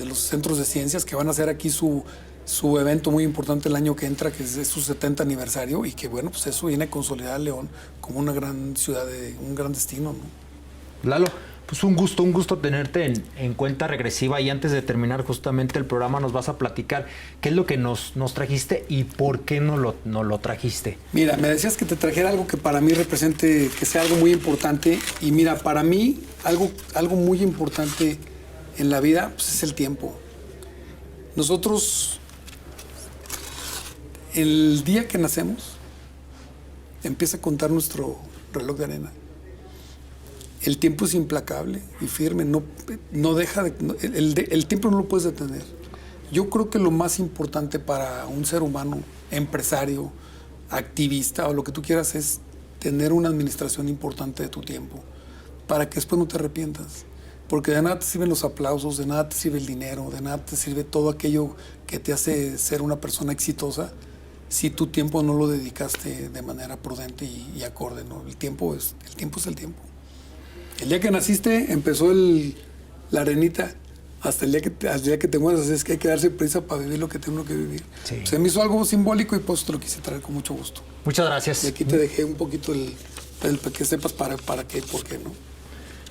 los centros de ciencias, que van a hacer aquí su evento muy importante el año que entra, que es su 70 aniversario, y que bueno, pues eso viene a consolidar a León como una gran ciudad, un gran destino, ¿no? Lalo, pues un gusto tenerte en cuenta regresiva, y antes de terminar justamente el programa nos vas a platicar qué es lo que nos trajiste y por qué no lo trajiste. Mira, me decías que te trajera algo que para mí represente, que sea algo muy importante, y mira, para mí algo muy importante en la vida, pues es el tiempo. Nosotros, el día que nacemos, empieza a contar nuestro reloj de arena. El tiempo es implacable y firme, no deja el tiempo no lo puedes detener. Yo creo que lo más importante para un ser humano, empresario, activista o lo que tú quieras, es tener una administración importante de tu tiempo, para que después no te arrepientas. Porque de nada te sirven los aplausos, de nada te sirve el dinero, de nada te sirve todo aquello que te hace ser una persona exitosa, si tu tiempo no lo dedicaste de manera prudente y acorde, ¿no? El tiempo es el tiempo. El día que naciste empezó la arenita, hasta el día que te mueras, es que hay que darse prisa para vivir lo que tengo que vivir. Sí. Se me hizo algo simbólico y pues te lo quise traer con mucho gusto. Muchas gracias. Y aquí te dejé un poquito el que sepas para qué y por qué, ¿no?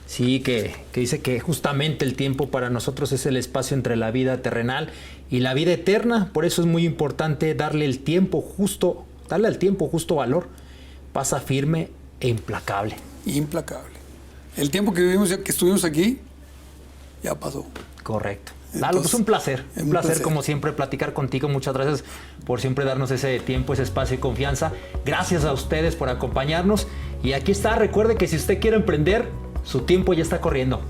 Sí, que dice que justamente el tiempo para nosotros es el espacio entre la vida terrenal y la vida eterna. Por eso es muy importante darle al tiempo justo valor. Pasa firme e implacable. Implacable. El tiempo que vivimos, que estuvimos aquí, ya pasó. Correcto. Lalo, pues un placer como siempre platicar contigo. Muchas gracias por siempre darnos ese tiempo, ese espacio y confianza. Gracias a ustedes por acompañarnos. Y aquí está, recuerde que si usted quiere emprender, su tiempo ya está corriendo.